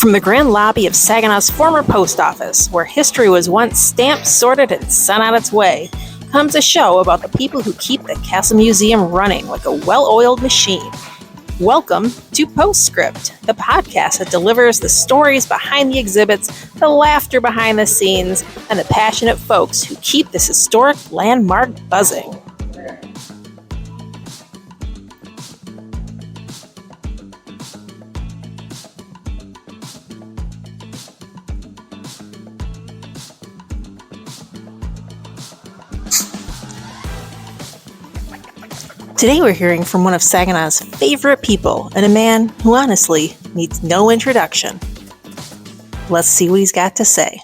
From the grand lobby of Saginaw's former post office, where history was once stamped, sorted, and sent on its way, comes a show about the people who keep the Castle Museum running like a well-oiled machine. Welcome to Postscript, the podcast that delivers the stories behind the exhibits, the laughter behind the scenes, and the passionate folks who keep this historic landmark buzzing. Today we're hearing from one of Saginaw's favorite people and a man who honestly needs no introduction. Let's see what he's got to say.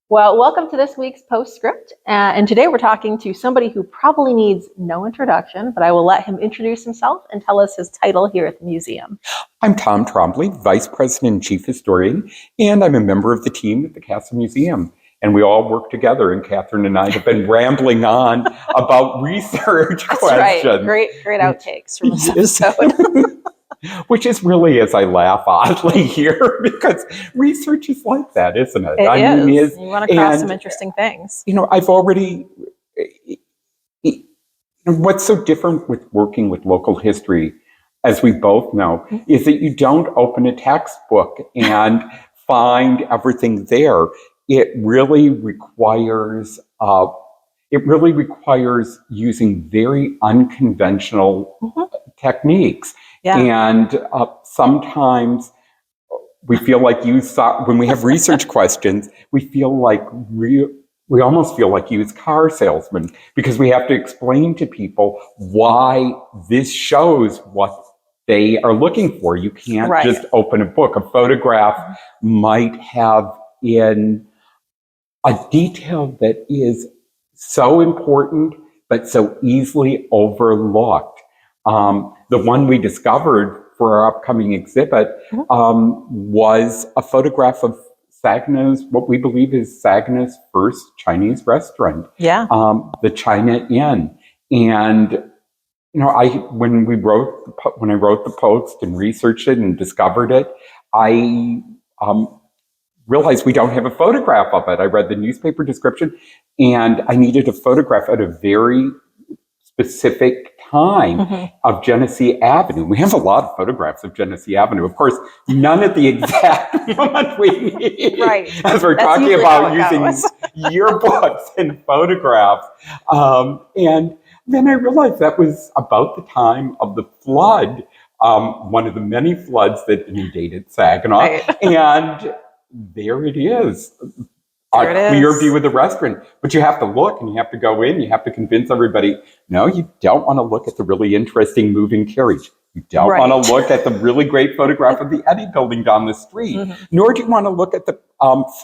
Well, welcome to this week's Postscript. And today we're talking to somebody who probably needs no introduction, but I will let him introduce himself and tell us his title here at the museum. I'm Tom Trombley, Vice President and Chief Historian, and I'm a member of the team at the Castle Museum. And we all work together, and Catherine and I have been rambling on about research That's questions. Right. Great outtakes from this episode. Which is really, as I laugh oddly here, because research is like that, isn't it? It is. You run across some interesting things. You know, I've already... What's so different with working with local history, as we both know, is that you don't open a textbook and find everything there. It really requires using very unconventional techniques. Yeah. And sometimes we feel like when we have research questions, we almost feel like used car salesmen, because we have to explain to people why this shows what they are looking for. You can't just open a book. A photograph might have in a detail that is so important, but so easily overlooked. The one we discovered for our upcoming exhibit was a photograph of Saginaw's, what we believe is Saginaw's first Chinese restaurant, the China Inn. And you know, when I wrote the post and researched it and discovered it, I realized we don't have a photograph of it. I read the newspaper description, and I needed a photograph at a very specific time of Genesee Avenue. We have a lot of photographs of Genesee Avenue. Of course, none at the exact moment we need. As we're talking about using yearbooks and photographs. And then I realized that was about the time of the flood, one of the many floods that inundated Saginaw. And there it is. A clear view of the restaurant. But you have to look, and you have to go in, you have to convince everybody, no, you don't want to look at the really interesting moving carriage. You don't want to look at the really great photograph of the Eddy building down the street. Nor do you want to look at the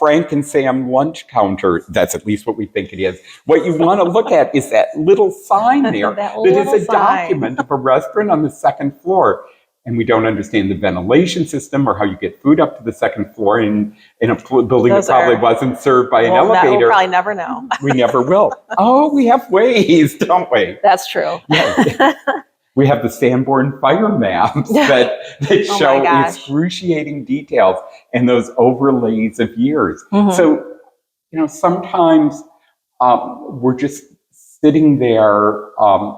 Frank and Sam lunch counter. That's at least what we think it is. What you want to look at is that little sign there that is a document of a restaurant on the second floor. And we don't understand the ventilation system or how you get food up to the second floor in a building that probably wasn't served by an elevator. We'll probably never know. We never will. Oh, we have ways, don't we? That's true. Yeah. We have the Sanborn fire maps that show excruciating details and those overlays of years. So, you know, sometimes we're just sitting there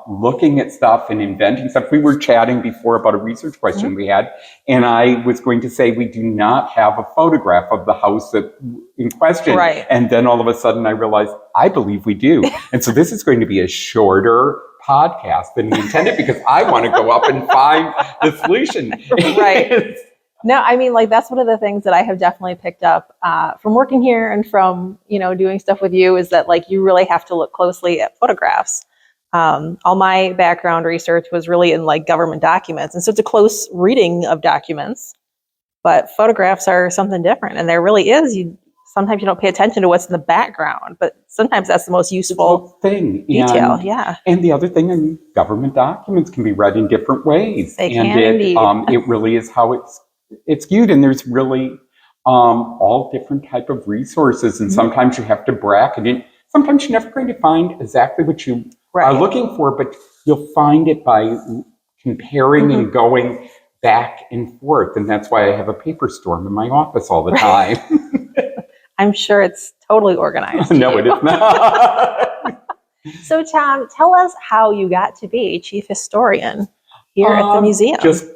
looking at stuff and inventing stuff. We were chatting before about a research question we had, and I was going to say we do not have a photograph of the house in question. And then all of a sudden I realized, I believe we do. And so this is going to be a shorter podcast than we intended, because I want to go up and find the solution. No, I mean, like, that's one of the things that I have definitely picked up from working here and from, you know, doing stuff with you, is that, like, you really have to look closely at photographs. All my background research was really in, like, government documents. And so it's a close reading of documents, but photographs are something different. And there really is, sometimes you don't pay attention to what's in the background, but sometimes that's the most useful thing. Detail. And the other thing, in government documents can be read in different ways. They can indeed. It really is how it's viewed, and there's really all different type of resources, and sometimes you have to bracket it. Sometimes you're never going to find exactly what you are looking for, but you'll find it by comparing and going back and forth. And that's why I have a paper storm in my office all the time. I'm sure it's totally organized. No, it is not. So, Tom, tell us how you got to be chief historian here at the museum. Just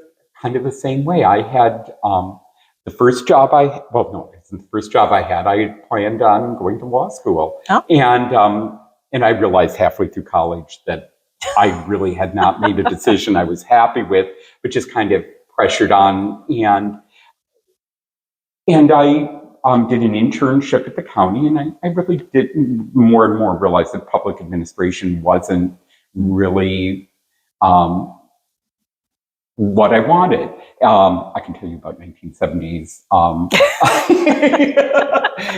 kind of the same way. I had the first job it wasn't the first job I had. I had planned on going to law school. Oh. And I realized halfway through college that I really had not made a decision I was happy with, but just kind of pressured on. And I did an internship at the county, and I really did more and more realize that public administration wasn't really what I wanted. I can tell you about 1970s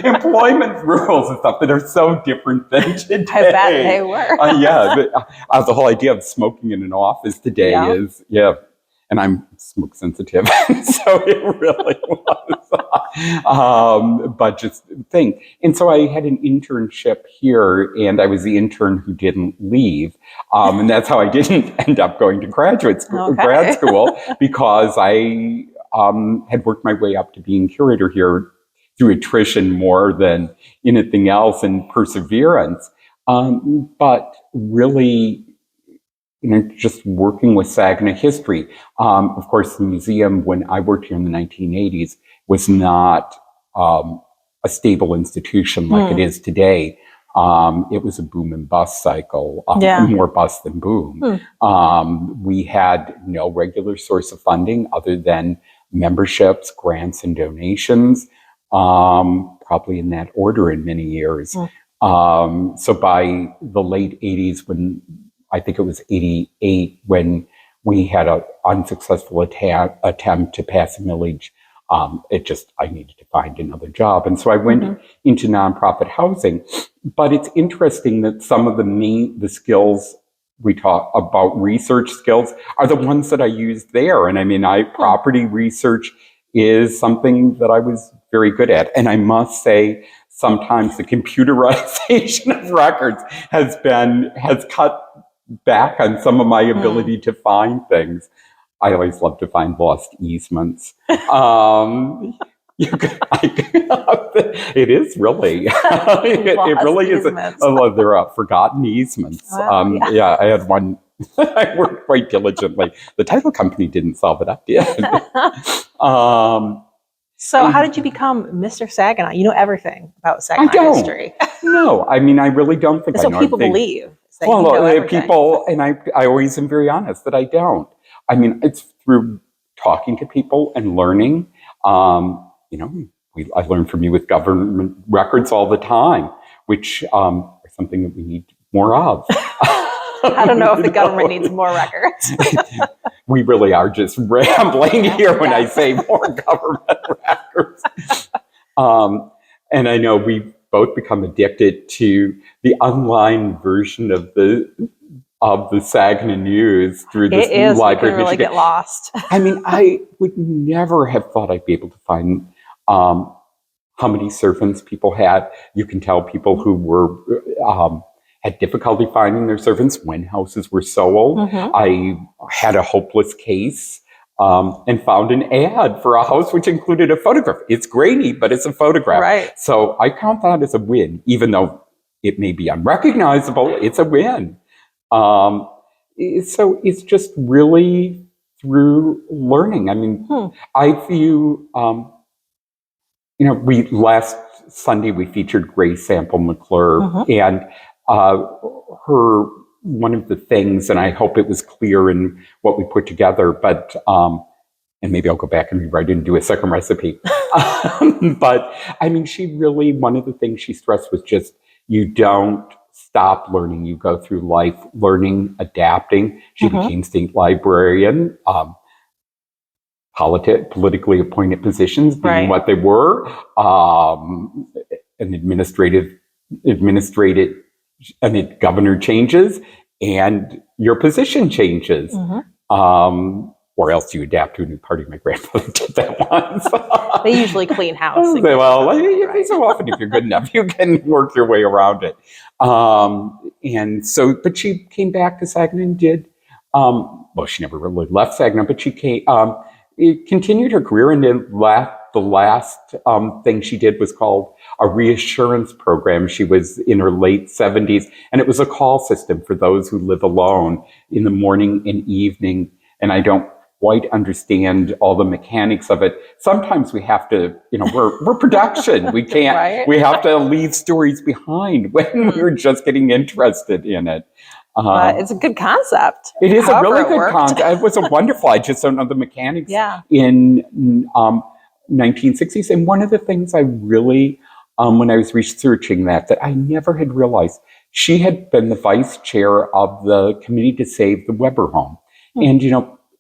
employment rules and stuff that are so different than today. I bet they were. The whole idea of smoking in an office today is, and I'm smoke sensitive, so it really was. But just think. And so I had an internship here, and I was the intern who didn't leave. And that's how I didn't end up going to grad school, because I had worked my way up to being curator here through attrition more than anything else, and perseverance. But really, just working with Saginaw history. Of course, the museum, when I worked here in the 1980s, was not a stable institution like it is today. It was a boom and bust cycle, more bust than boom. We had no regular source of funding other than memberships, grants, and donations, probably in that order in many years. So by the late 80s, when I think it was 88, when we had an unsuccessful attempt to pass a millage, I needed to find another job. And so I went into nonprofit housing. But it's interesting that some of the skills we talk about, research skills, are the ones that I used there. And I mean, property research is something that I was very good at. And I must say, sometimes the computerization of records has cut back on some of my ability to find things. I always love to find lost easements. It is really, it really is. There are forgotten easements. Wow, I had one. I worked quite diligently. The title company didn't solve it up yet. So how did you become Mr. Saginaw? You know everything about Saginaw history. No, I mean, I really don't think I know. So people believe. People, and I always am very honest that I don't. I mean, it's through talking to people and learning. I learn from you with government records all the time, which are something that we need more of. I don't know if the government needs more records. We really are just rambling here when I say more government records. And I know we've both become addicted to the online version of the Saginaw News through this library. You can really get lost. I mean, I would never have thought I'd be able to find how many servants people had. You can tell people who were had difficulty finding their servants when houses were sold. I had a hopeless case and found an ad for a house which included a photograph. It's grainy, but it's a photograph. Right. So I count that as a win, even though it may be unrecognizable. It's a win. So it's just really through learning. I mean, I view, last Sunday we featured Grace Sample McClure, and one of the things, and I hope it was clear in what we put together, but, and maybe I'll go back and rewrite it and do a second recipe. But I mean, one of the things she stressed was just, you don't stop learning. You go through life learning, adapting. She became state librarian, politically appointed positions being what they were, an governor changes and your position changes. Or else you adapt to a new party. My grandfather did that once. They usually clean house. So often if you're good enough, you can work your way around it. But she came back to Saginaw and did, she never really left Saginaw, but she came, continued her career, and then the last thing she did was called a reassurance program. She was in her late 70s, and it was a call system for those who live alone in the morning and evening. And I don't quite understand all the mechanics of it. Sometimes we have to, we're production. We can't, Right? We have to leave stories behind when we're just getting interested in it. It's a good concept. It is a really good concept. It was a wonderful. I just don't know the mechanics in 1960s. And one of the things I really, when I was researching that I never had realized, she had been the vice chair of the Committee to Save the Weber Home. And,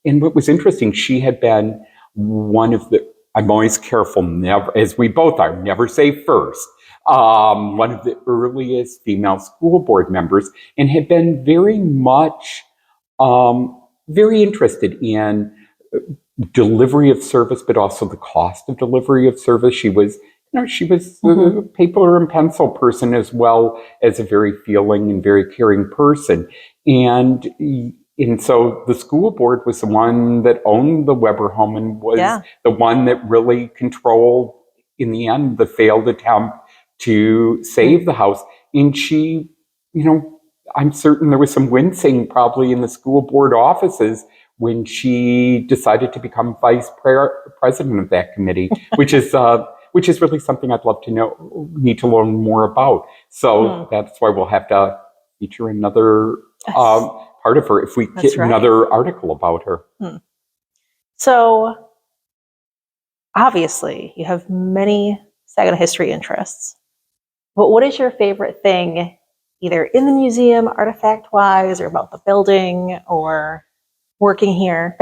and what was interesting, she had been one of the, I'm always careful, never, as we both are, never say first, one of the earliest female school board members, and had been very much, very interested in delivery of service, but also the cost of delivery of service. She was, a paper and pencil person, as well as a very feeling and very caring person. And so the school board was the one that owned the Weber home and was the one that really controlled, in the end, the failed attempt to save the house. And she, I'm certain there was some wincing probably in the school board offices when she decided to become vice president of that committee, which is really something I'd love to need to learn more about. So that's why we'll have to feature another part of her if we get another article about her. So obviously you have many Saginaw history interests, but what is your favorite thing, either in the museum, artifact wise, or about the building, or working here?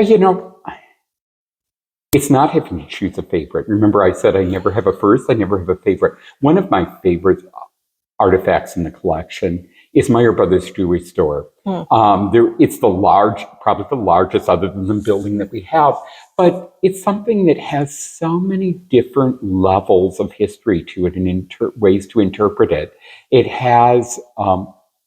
It's not having to choose a favorite. Remember, I said I never have a first, I never have a favorite. One of my favorite artifacts in the collection is Meyer Brothers Jewelry Store. It's probably the largest other than the building that we have, but it's something that has so many different levels of history to it and ways to interpret it. It has,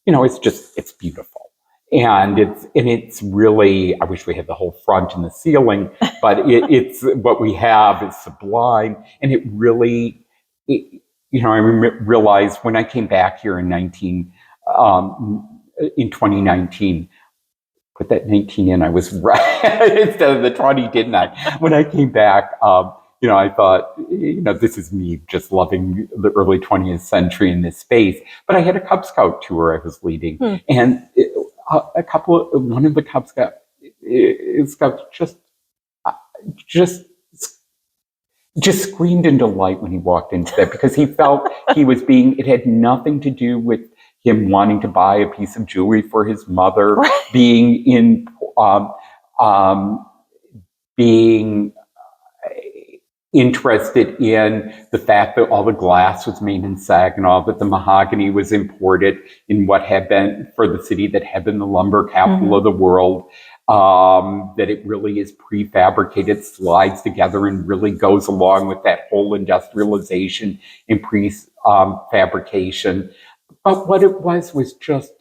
it's beautiful. And it's really, I wish we had the whole front and the ceiling, but it's what we have is sublime. And it really, I realized when I came back here in 2019, put that 19 in, I was right instead of the 20, didn't I? When I came back, I thought, this is me just loving the early 20th century in this space. But I had a Cub Scout tour I was leading, and one of the Cub Scouts just screamed in delight when he walked into that, because he felt it had nothing to do with him wanting to buy a piece of jewelry for his mother, being interested in the fact that all the glass was made in Saginaw, that the mahogany was imported in what had been, for the city that had been the lumber capital of the world, that it really is prefabricated, slides together, and really goes along with that whole industrialization and prefabrication. But what it was just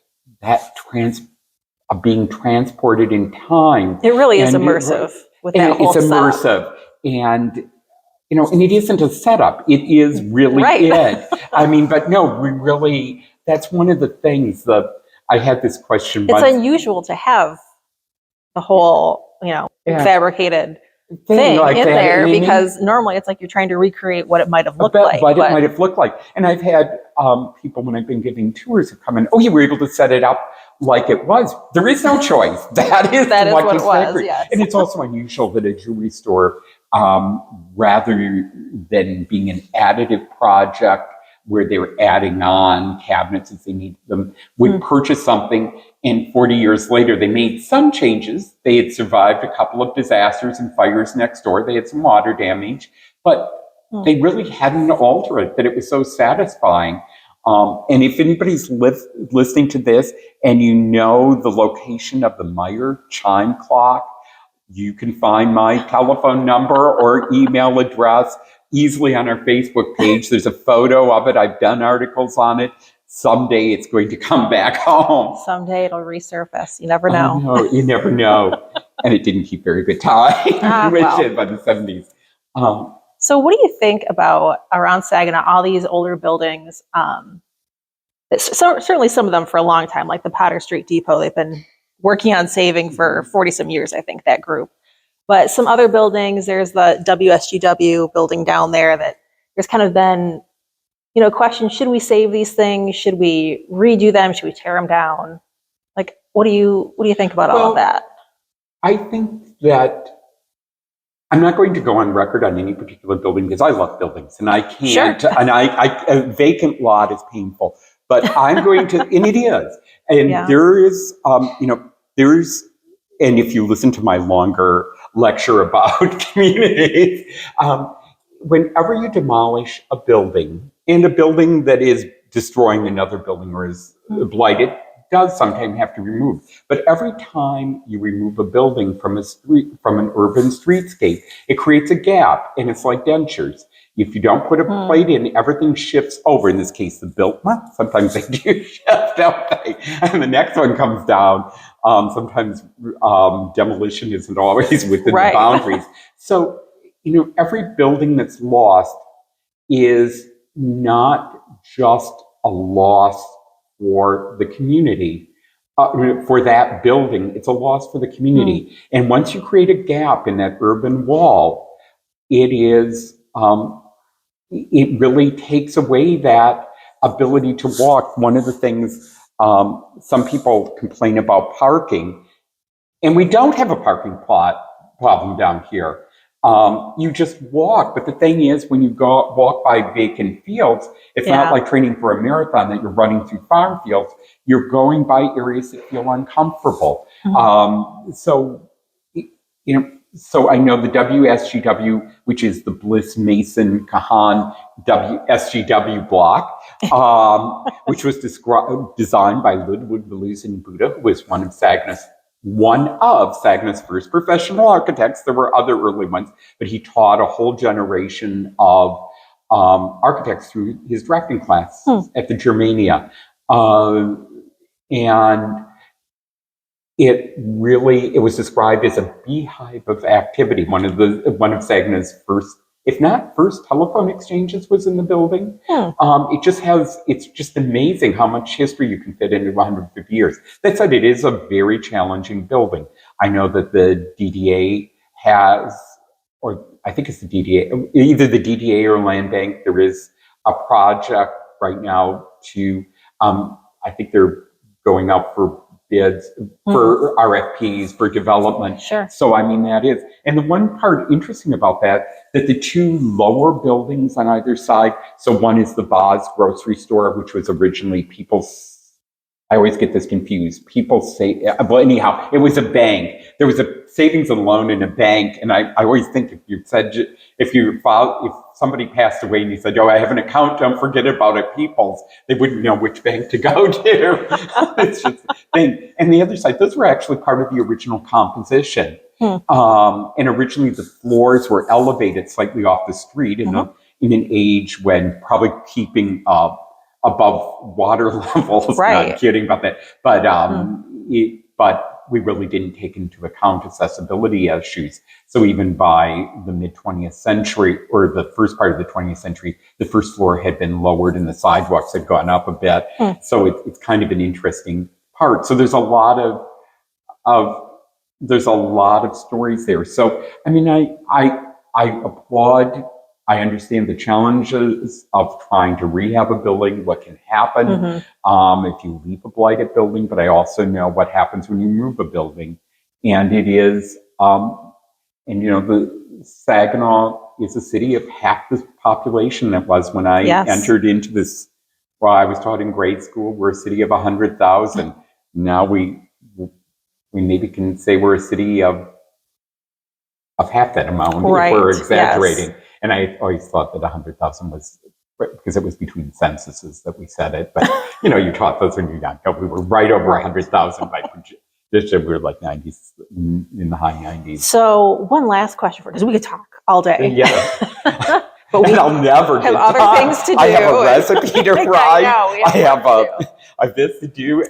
that being transported in time. It really is immersive with that whole setup. It's immersive. Setup. And it isn't a setup. It is really it. But no, that's one of the things that I had this question. It's unusual to have the whole, fabricated thing in there, because normally it's like you're trying to recreate what it might have looked like. What it might have looked like. And I've had people, when I've been giving tours, have come in, you were able to set it up like it was. There is no choice. That is what it was, yes. And it's also unusual that a jewelry store, rather than being an additive project where they were adding on cabinets as they needed them, would purchase something, and 40 years later they made some changes. They had survived a couple of disasters and fires next door. They had some water damage, but they really hadn't altered it, that it was so satisfying. And if anybody's listening to this and the location of the Meyer chime clock, you can find my telephone number or email address easily on our Facebook page. There's a photo of it. I've done articles on it. Someday it's going to come back home. Someday it'll resurface. You never know. You never know. and it didn't keep very good time, which well. is by the 70s. So what do you think about around Saginaw, all these older buildings? Certainly some of them for a long time, like the Potter Street Depot, they've been working on saving for 40 some years, I think, that group. But some other buildings, there's the WSGW building down there that there's kind of been, question, should we save these things? Should we redo them? Should we tear them down? Like, what do you think about all of that? I think that I'm not going to go on record on any particular building because I love buildings and I can't, sure. and a vacant lot is painful, but I'm going to, and it is. And there is, there's, and if you listen to my longer lecture about communities, whenever you demolish a building, and a building that is destroying another building or is blighted, does sometimes have to be removed. But every time you remove a building from an urban streetscape, it creates a gap, and it's like dentures. If you don't put a plate in, everything shifts over. In this case, sometimes they do shift, don't they? And the next one comes down. Sometimes demolition isn't always within the boundaries. So, every building that's lost is not just a loss for the community, for that building. It's a loss for the community. And once you create a gap in that urban wall, it really takes away that ability to walk. One of the things, some people complain about parking, and we don't have a parking problem down here. You just walk. But the thing is, when you walk by vacant fields, it's not like training for a marathon that you're running through farm fields. You're going by areas that feel uncomfortable. So I know the WSGW, which is the Bliss Mason Kahan WSGW block, which was designed by Ludwig Belusin Buddha, who was one of Saginaw's first professional architects. There were other early ones, but he taught a whole generation of architects through his drafting class at the Germania. And it was described as a beehive of activity. One of Saginaw's first, if not first, telephone exchanges was in the building. It's just amazing how much history you can fit into 150 years. That said, it is a very challenging building. I know that the DDA has, or I think it's the DDA, either the DDA or Land Bank, there is a project right now to, I think they're going up for bids, for RFPs, for development. Sure. So, that is. And the one part interesting about that the two lower buildings on either side, so one is the Boz grocery store, which was originally I always get this confused. People say, well, anyhow, it was a bank. There was a savings and loan in a bank. And I always think if somebody passed away and you said, I have an account, don't forget about it, People's, they wouldn't know which bank to go to. It's just a thing. And the other side, those were actually part of the original composition. And originally the floors were elevated slightly off the street in an age when probably keeping above water levels. Right. Not kidding about that. But but we really didn't take into account accessibility issues. So even by the mid-20th century, or the first part of the 20th century, the first floor had been lowered and the sidewalks had gone up a bit. So it's kind of an interesting part. So there's a lot of stories there. So I applaud. I understand the challenges of trying to rehab a building, what can happen if you leave a blighted building, but I also know what happens when you move a building. And it is, the Saginaw is a city of half the population that was when I entered into this. Well, I was taught in grade school, we're a city of 100,000. Now we maybe can say we're a city of half that amount, if we're exaggerating. Yes. And I always thought that 100,000 was, because it was between censuses that we said it. But, you taught those when you got young. We were right over 100,000 by this year. We were like 90s, in the high 90s. So one last question because we could talk all day. Yeah. But I'll never have other things to do. I have a recipe to write. I have a this to do.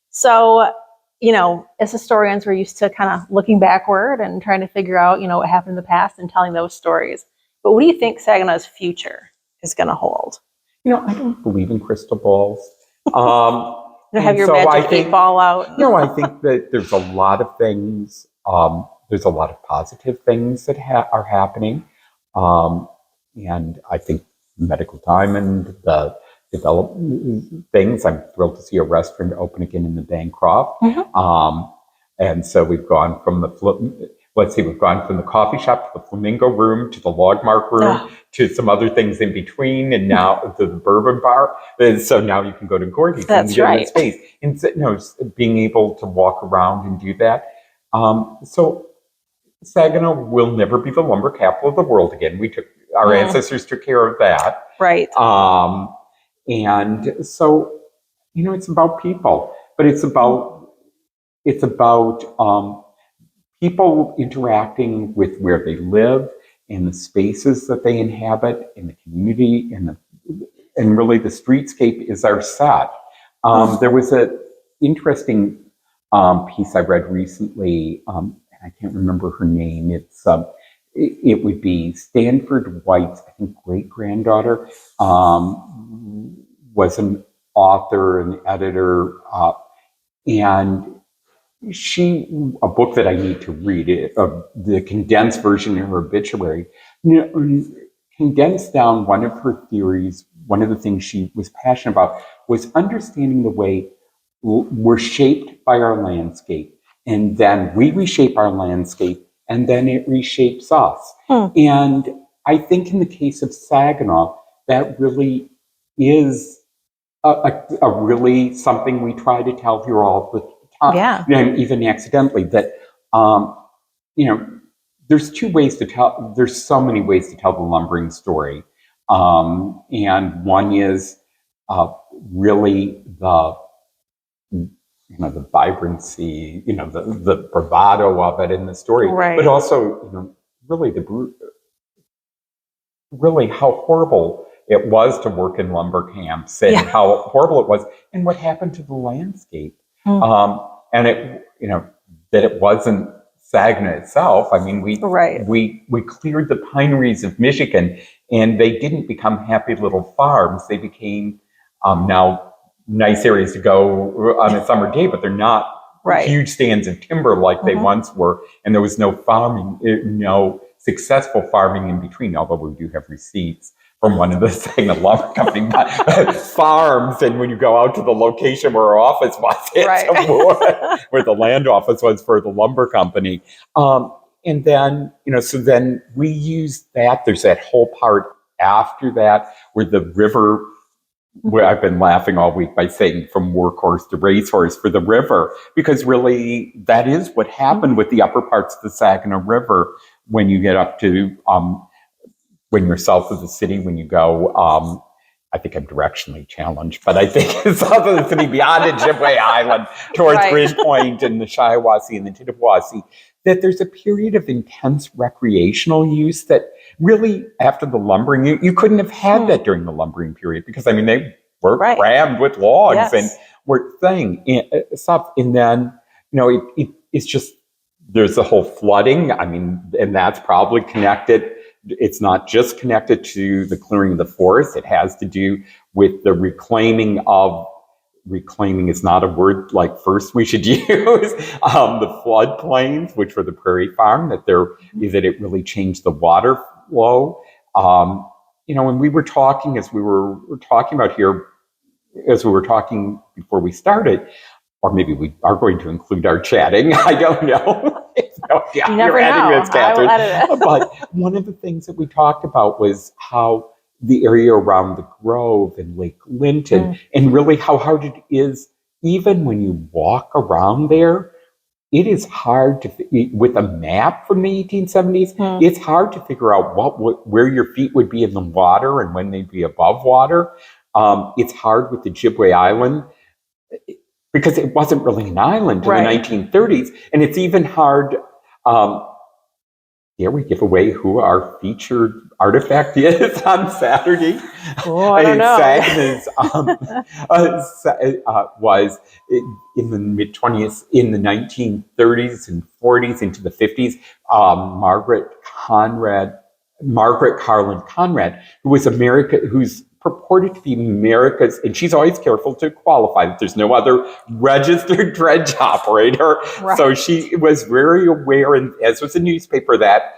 So as historians, we're used to kind of looking backward and trying to figure out, what happened in the past and telling those stories. But what do you think Saginaw's future is going to hold? I don't believe in crystal balls. Have your magic 8-ball out. No, I think that there's a lot of things. There's a lot of positive things that are happening. And I think Medical Diamond, the development things, I'm thrilled to see a restaurant open again in the Bancroft. Mm-hmm. And so we've gone from we've gone from the coffee shop to the Flamingo Room to the Logmark Room to some other things in between, and now to the Bourbon Bar. And so now you can go to Gordy's and get in the space. And being able to walk around and do that. So Saginaw will never be the lumber capital of the world again. Our ancestors took care of that. Right. And so, it's about people, but it's about people interacting with where they live and the spaces that they inhabit in the community, and really the streetscape is our set. There was an interesting piece I read recently, and I can't remember her name. It would be Stanford White's, I think, great-granddaughter was an author and editor, and a book that I need to read, the condensed version in her obituary, condensed down one of her theories. One of the things she was passionate about was understanding the way we're shaped by our landscape, and then we reshape our landscape, and then it reshapes us. And I think in the case of Saginaw, that really is a really something we try to tell here all the time, and even accidentally, that there's two ways to tell. There's so many ways to tell the lumbering story, and one is really the vibrancy, the bravado of it in the story, right. But also, really how horrible it was to work in lumber camps, and how horrible it was, and what happened to the landscape, and that it wasn't Saginaw itself. I mean, we cleared the pineries of Michigan, and they didn't become happy little farms. They became now nice areas to go on a summer day, but they're not huge stands of timber like they once were. And there was no farming, no successful farming in between, although we do have receipts from one of the Saginaw Lumber Company farms. And when you go out to the location where our office was, where the land office was for the lumber company. And then, so then we use that. There's that whole part after that where the river, where I've been laughing all week by saying from workhorse to racehorse for the river, because really that is what happened with the upper parts of the Saginaw River when you get up to, when you're south of the city, when you go, I think I'm directionally challenged, but I think it's south of the city beyond Ojibway Island towards Bridgepoint and the Shiawassee and the Tittabawassee, that there's a period of intense recreational use that really, after the lumbering, you couldn't have had that during the lumbering period, because, I mean, they were crammed with logs and were stuff. And then, it's just, there's the whole flooding. I mean, and that's probably connected. It's not just connected to the clearing of the forest. It has to do with the reclaiming is not a word like first we should use, the floodplains, which were the prairie farm, that it really changed the water flow. When we were talking, as we were talking about here, as we were talking before we started, or maybe we are going to include our chatting, I don't know. You never know. This, Catherine. I will edit it. But one of the things that we talked about was how the area around the Grove and Lake Linton, and really how hard it is, even when you walk around there, it is hard to, with a map from the 1870s, it's hard to figure out where your feet would be in the water and when they'd be above water. It's hard with the Ojibway Island, because it wasn't really an island in the 1930s. And it's even hard dare we give away who our featured artifact is on Saturday? Oh, I don't know. Sagina's was in the mid-20s, in the 1930s and 40s into the 50s. Margaret Carlin Conrad, who's purported to be America's, and she's always careful to qualify that there's no other registered dredge operator. Right. So she was very aware, and as was the newspaper, that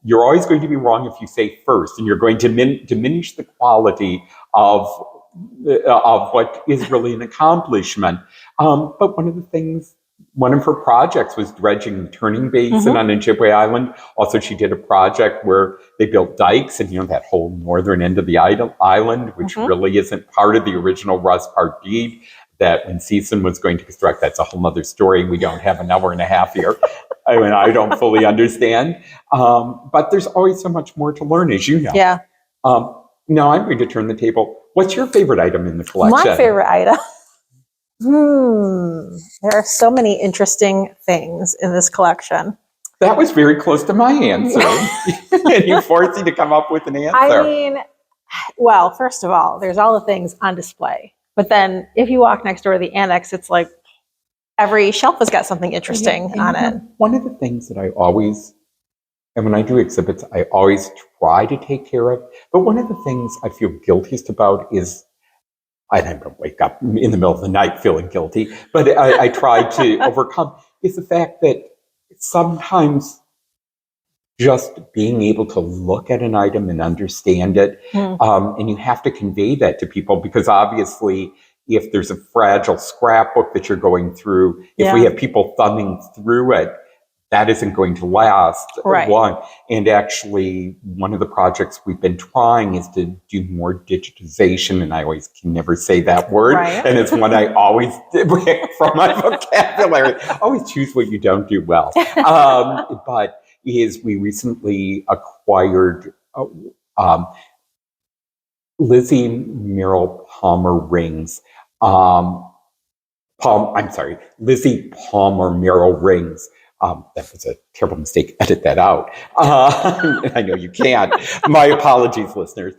you're always going to be wrong if you say first, and you're going to diminish the quality of what is really an accomplishment. But one of her projects was dredging the Turning Basin on Ojibwe Island. Also, she did a project where they built dikes, and that whole northern end of the island, which really isn't part of the original Rust Part deed, that when Season was going to construct, that's a whole other story. We don't have an hour and a half here. I mean, I don't fully understand. But there's always so much more to learn, as you know. Yeah. Now I'm going to turn the table. What's your favorite item in the collection? My favorite item? There are so many interesting things in this collection. That was very close to my answer. And you forced me to come up with an answer. I mean, well, first of all, there's all the things on display. But then if you walk next door to the annex, it's like every shelf has got something interesting on it. One of the things that I always, and when I do exhibits, I always try to take care of. But one of the things I feel guiltiest about is, I don't wake up in the middle of the night feeling guilty, but I try to overcome, is the fact that sometimes just being able to look at an item and understand it, and you have to convey that to people, because obviously if there's a fragile scrapbook that you're going through, if we have people thumbing through it, that isn't going to last long. And actually, one of the projects we've been trying is to do more digitization, and I always can never say that word. Right. And it's one I always, from my vocabulary, always choose what you don't do well. But we recently acquired Lizzie Merrill Palmer rings. Lizzie Palmer Merrill rings. That was a terrible mistake. Edit that out. I know you can't. My apologies, listeners.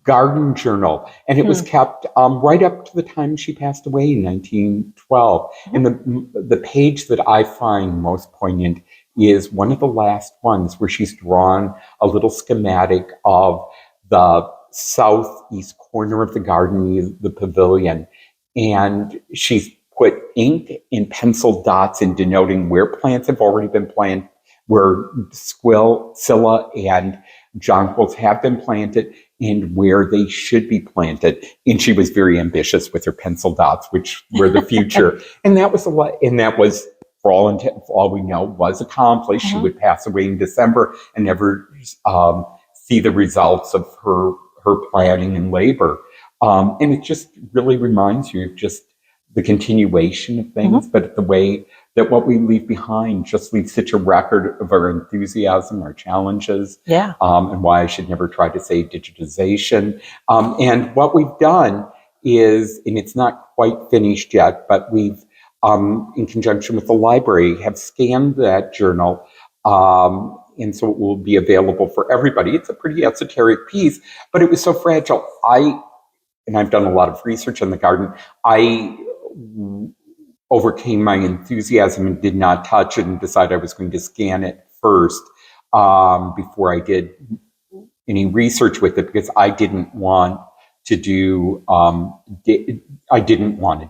Garden Journal, and it was kept right up to the time she passed away in 1912. And the page that I find most poignant is one of the last ones where she's drawn a little schematic of the southeast corner of the garden, the pavilion, and she's put ink and pencil dots in denoting where plants have already been planted, where scilla and jonquils have been planted, and where they should be planted. And she was very ambitious with her pencil dots, which were the future. And that was for all we know, was accomplished. She would pass away in December and never see the results of her planning and labor. And it just really reminds you of just the continuation of things, but the way that what we leave behind just leaves such a record of our enthusiasm, our challenges, and why I should never try to say digitization. And what we've done is, and it's not quite finished yet, but we've, in conjunction with the library, have scanned that journal, and so it will be available for everybody. It's a pretty esoteric piece, but it was so fragile. And I've done a lot of research on the garden, I overcame my enthusiasm and did not touch it and decided I was going to scan it first before I did any research with it, because I didn't want to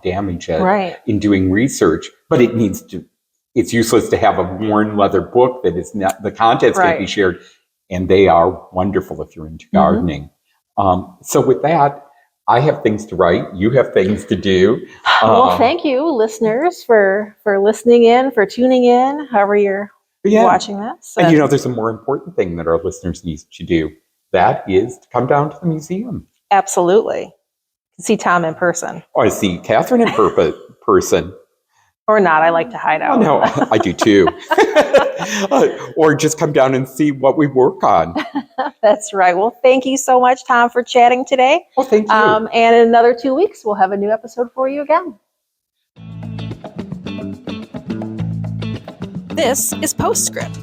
damage it in doing research. But it's useless to have a worn leather book that is not, the contents can be shared, and they are wonderful if you're into gardening. So with that, I have things to write. You have things to do. Well, thank you, listeners, for listening in, for tuning in, however you're watching this. And there's a more important thing that our listeners need to do. That is to come down to the museum. Absolutely. See Tom in person. Or see Catherine in person. Or not. I like to hide out. Oh, no, I do too. Or just come down and see what we work on. That's right. Well, thank you so much, Tom, for chatting today. Well, thank you. And in another 2 weeks, we'll have a new episode for you again. This is Postscript.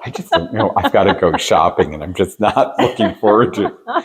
I just don't know. I've got to go shopping and I'm just not looking forward to